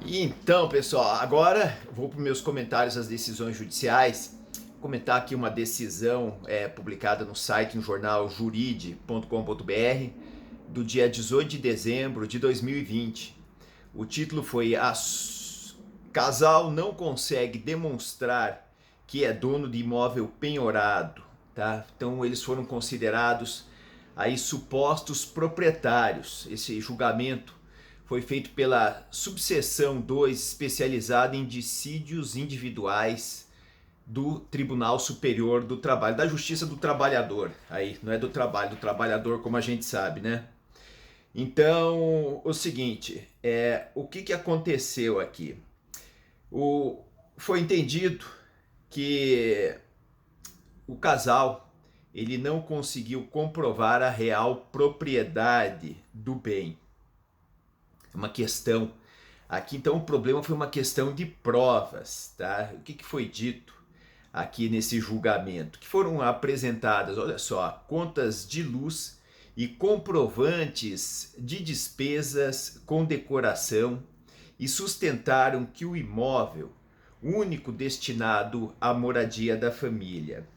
Então, pessoal, agora vou para os meus comentários das decisões judiciais. Vou comentar aqui uma decisão publicada no site, no jornal jurid.com.br, do dia 18 de dezembro de 2020. O título foi Casal não consegue demonstrar que é dono de imóvel penhorado. Tá? Então, eles foram considerados aí supostos proprietários. Esse julgamento foi feito pela subseção 2, especializada em dissídios individuais do Tribunal Superior do Trabalho, da Justiça do Trabalhador. Aí, não é do trabalho, do trabalhador, como a gente sabe, né? Então, o seguinte, o que aconteceu aqui? Foi entendido que o casal ele não conseguiu comprovar a real propriedade do bem. Uma questão aqui, então o problema foi uma questão de provas, tá? O que foi dito aqui nesse julgamento? Que foram apresentadas, olha só, contas de luz e comprovantes de despesas com decoração e sustentaram que o imóvel único destinado à moradia da família.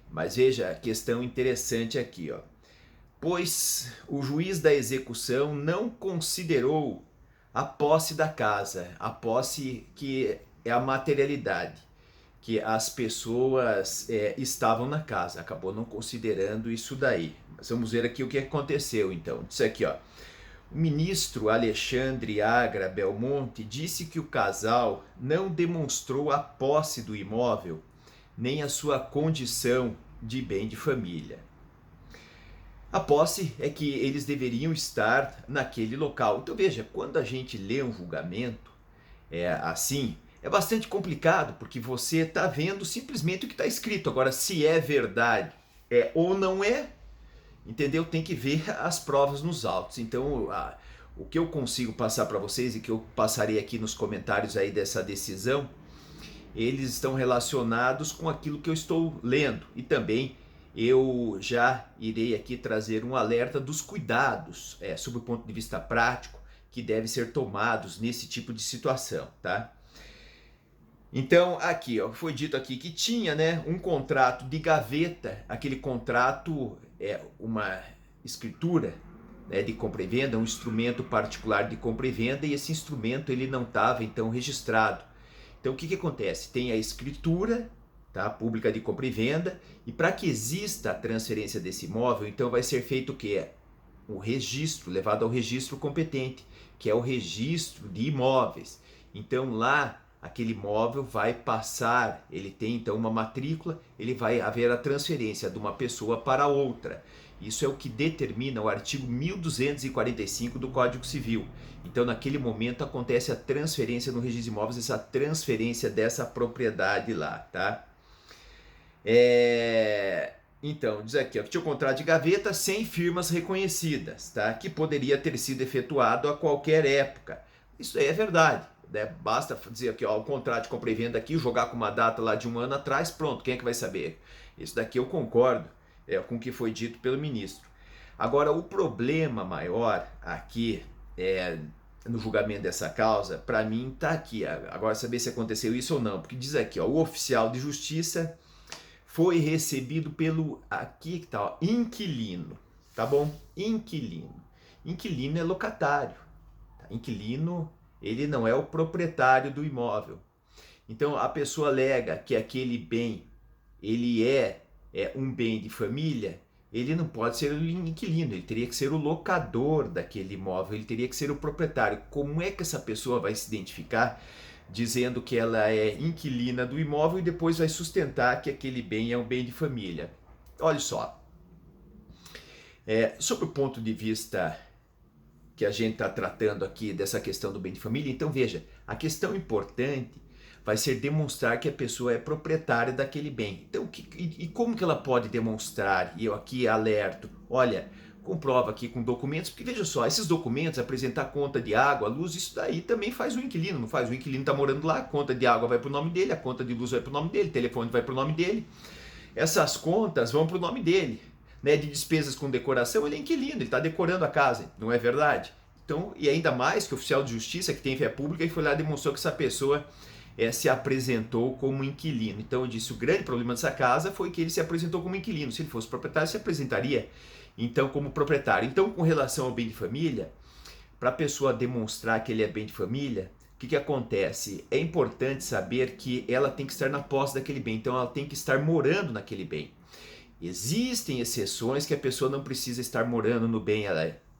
Mas veja a questão interessante aqui, ó. Pois o juiz da execução não considerou a posse da casa, a posse que é a materialidade, que as pessoas estavam na casa, acabou não considerando isso daí. Mas vamos ver aqui o que aconteceu então. Diz aqui, ó. O ministro Alexandre Agra Belmonte disse que o casal não demonstrou a posse do imóvel, nem a sua condição de bem de família. A posse é que eles deveriam estar naquele local. Então veja, quando a gente lê um julgamento assim, é bastante complicado, porque você está vendo simplesmente o que está escrito. Agora, se é verdade ou não é, entendeu? Tem que ver as provas nos autos. Então, o que eu consigo passar para vocês e que eu passarei aqui nos comentários aí dessa decisão, eles estão relacionados com aquilo que eu estou lendo e também eu já irei aqui trazer um alerta dos cuidados, sob o ponto de vista prático, que devem ser tomados nesse tipo de situação, tá? Então, aqui, ó, foi dito aqui que tinha, né, um contrato de gaveta, aquele contrato uma escritura, né, de compra e venda, um instrumento particular de compra e venda, e esse instrumento ele não estava, então, registrado. Então, o que acontece? Tem a escritura, tá, pública de compra e venda, e para que exista a transferência desse imóvel, então vai ser feito o quê? O registro, levado ao registro competente, que é o registro de imóveis. Então lá, aquele imóvel vai passar, ele tem então uma matrícula, ele vai haver a transferência de uma pessoa para outra. Isso é o que determina o artigo 1245 do Código Civil. Então, naquele momento, acontece a transferência no registro de imóveis, essa transferência dessa propriedade lá, tá? Então, diz aqui, ó, que tinha um contrato de gaveta sem firmas reconhecidas, tá? Que poderia ter sido efetuado a qualquer época. Isso aí é verdade, né? Basta dizer aqui, ó, o contrato de compra e venda aqui, jogar com uma data lá de 1 ano atrás, pronto, quem é que vai saber? Isso daqui eu concordo com o que foi dito pelo ministro. Agora, o problema maior aqui no julgamento dessa causa, para mim, está aqui. Agora, saber se aconteceu isso ou não, porque diz aqui, ó, o oficial de justiça foi recebido pelo, aqui que tá, ó, inquilino, tá bom? Inquilino. Inquilino é locatário. Tá? Inquilino, ele não é o proprietário do imóvel. Então, a pessoa alega que aquele bem, ele é um bem de família, ele não pode ser o inquilino, ele teria que ser o locador daquele imóvel, ele teria que ser o proprietário. Como é que essa pessoa vai se identificar dizendo que ela é inquilina do imóvel e depois vai sustentar que aquele bem é um bem de família? Olha só, sobre o ponto de vista que a gente está tratando aqui dessa questão do bem de família, então veja, a questão importante vai ser demonstrar que a pessoa é proprietária daquele bem. Então, e como que ela pode demonstrar? E eu aqui alerto, olha, comprova aqui com documentos, porque veja só, esses documentos, apresentar conta de água, luz, isso daí também faz o inquilino, não faz? O inquilino está morando lá, a conta de água vai para o nome dele, a conta de luz vai para o nome dele, o telefone vai para o nome dele, essas contas vão para o nome dele, né? De despesas com decoração, ele é inquilino, ele está decorando a casa, não é verdade? Então, e ainda mais que o oficial de justiça que tem fé pública e foi lá e demonstrou que essa pessoa se apresentou como inquilino. Então eu disse, o grande problema dessa casa foi que ele se apresentou como inquilino. Se ele fosse proprietário, se apresentaria então como proprietário. Então, com relação ao bem de família, para a pessoa demonstrar que ele é bem de família, o que acontece? É importante saber que ela tem que estar na posse daquele bem, então ela tem que estar morando naquele bem. Existem exceções que a pessoa não precisa estar morando no bem.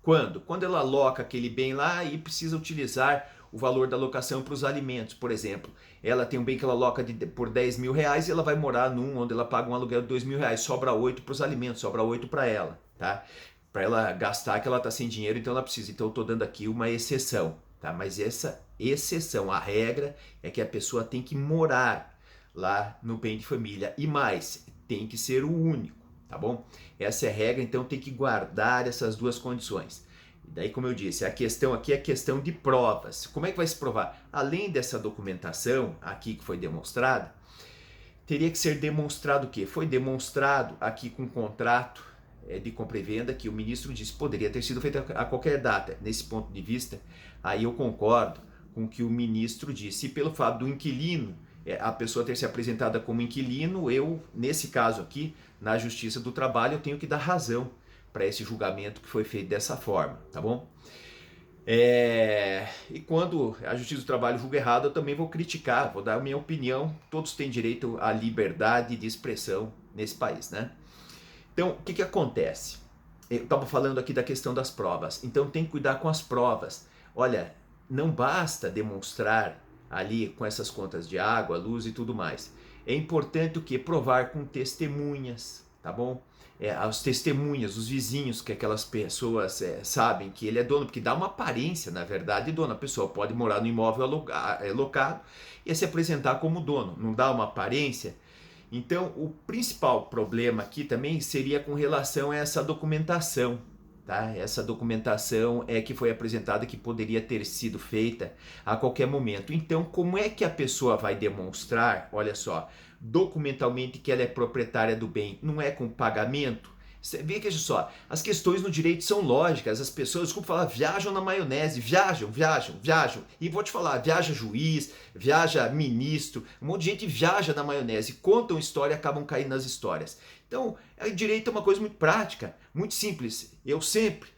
Quando? Quando ela aloca aquele bem lá e precisa utilizar o valor da locação para os alimentos, por exemplo. Ela tem um bem que ela aloca por 10 mil reais e ela vai morar num onde ela paga um aluguel de 2 mil reais, sobra 8 para os alimentos, sobra 8 para ela, tá? Para ela gastar, que ela está sem dinheiro, então ela precisa. Então eu estou dando aqui uma exceção, tá? Mas essa exceção, a regra é que a pessoa tem que morar lá no bem de família e mais, tem que ser o único, tá bom? Essa é a regra, então tem que guardar essas duas condições. E daí, como eu disse, a questão aqui é a questão de provas. Como é que vai se provar? Além dessa documentação aqui que foi demonstrada, teria que ser demonstrado o quê? Foi demonstrado aqui com o contrato de compra e venda que o ministro disse que poderia ter sido feito a qualquer data. Nesse ponto de vista, aí eu concordo com o que o ministro disse. E pelo fato do inquilino, a pessoa ter se apresentado como inquilino, eu, nesse caso aqui, na Justiça do Trabalho, eu tenho que dar razão para esse julgamento que foi feito dessa forma, tá bom? E quando a Justiça do Trabalho julga errado, eu também vou criticar, vou dar a minha opinião. Todos têm direito à liberdade de expressão nesse país, né? Então, o que acontece? Eu estava falando aqui da questão das provas, então tem que cuidar com as provas. Olha, não basta demonstrar ali com essas contas de água, luz e tudo mais. É importante o que? Provar com testemunhas, tá bom? As testemunhas, os vizinhos, que aquelas pessoas sabem que ele é dono, porque dá uma aparência, na verdade, dono. A pessoa pode morar no imóvel alocado e se apresentar como dono, não dá uma aparência. Então, o principal problema aqui também seria com relação a essa documentação, tá? Essa documentação que foi apresentada que poderia ter sido feita a qualquer momento. Então, como é que a pessoa vai demonstrar, olha só, documentalmente que ela é proprietária do bem? Não é com pagamento? Veja só, as questões no direito são lógicas, as pessoas, desculpa falar, viajam na maionese, viajam. E vou te falar, viaja juiz, viaja ministro, um monte de gente viaja na maionese, contam história e acabam caindo nas histórias. Então, o direito é uma coisa muito prática, muito simples. Eu sempre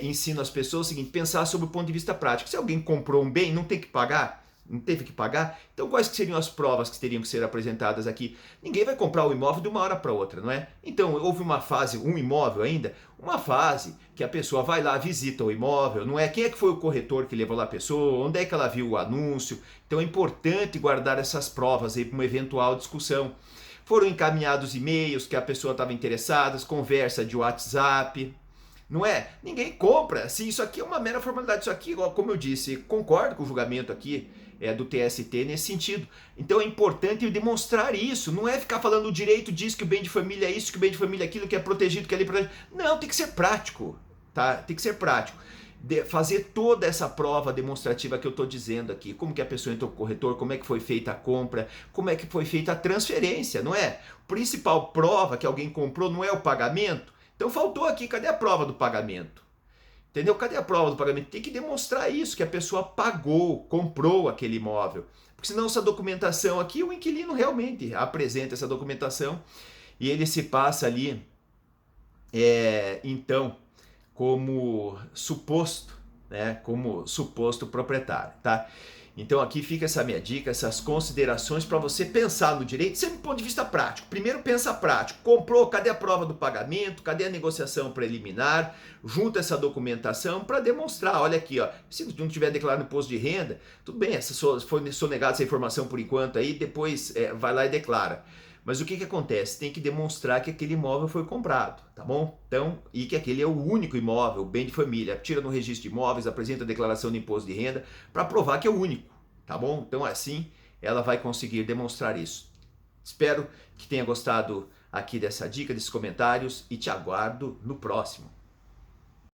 ensino as pessoas o seguinte, pensar sobre o ponto de vista prático. Se alguém comprou um bem, não tem que pagar? Não teve que pagar? Então quais que seriam as provas que teriam que ser apresentadas aqui? Ninguém vai comprar o imóvel de uma hora para outra, não é? Então houve uma fase, um imóvel ainda, uma fase que a pessoa vai lá, visita o imóvel, não é? Quem é que foi o corretor que levou lá a pessoa? Onde é que ela viu o anúncio? Então é importante guardar essas provas aí para uma eventual discussão. Foram encaminhados e-mails que a pessoa estava interessada, conversa de WhatsApp. Não é? Ninguém compra. Se isso aqui é uma mera formalidade, isso aqui, como eu disse, concordo com o julgamento aqui do TST nesse sentido. Então é importante demonstrar isso. Não é ficar falando o direito diz que o bem de família é isso, que o bem de família é aquilo, que é protegido, que é ali protegido. Não, tem que ser prático, tá? Tem que ser prático. Fazer toda essa prova demonstrativa que eu estou dizendo aqui, como que a pessoa entrou com o corretor, como é que foi feita a compra, como é que foi feita a transferência, não é? A principal prova que alguém comprou não é o pagamento. Então faltou aqui, cadê a prova do pagamento? Entendeu? Cadê a prova do pagamento? Tem que demonstrar isso, que a pessoa pagou, comprou aquele imóvel. Porque senão essa documentação aqui, o inquilino realmente apresenta essa documentação e ele se passa ali, então, como suposto, né? Como suposto proprietário, tá? Então aqui fica essa minha dica, essas considerações para você pensar no direito, sempre do ponto de vista prático. Primeiro pensa prático, comprou, cadê a prova do pagamento, cadê a negociação preliminar, junta essa documentação para demonstrar, olha aqui, ó, se não tiver declarado imposto de renda, tudo bem, foi sonegada essa informação por enquanto aí, depois vai lá e declara. Mas o que acontece? Tem que demonstrar que aquele imóvel foi comprado, tá bom? Então, e que aquele é o único imóvel, bem de família. Tira no registro de imóveis, apresenta a declaração de imposto de renda para provar que é o único, tá bom? Então, assim, ela vai conseguir demonstrar isso. Espero que tenha gostado aqui dessa dica, desses comentários e te aguardo no próximo.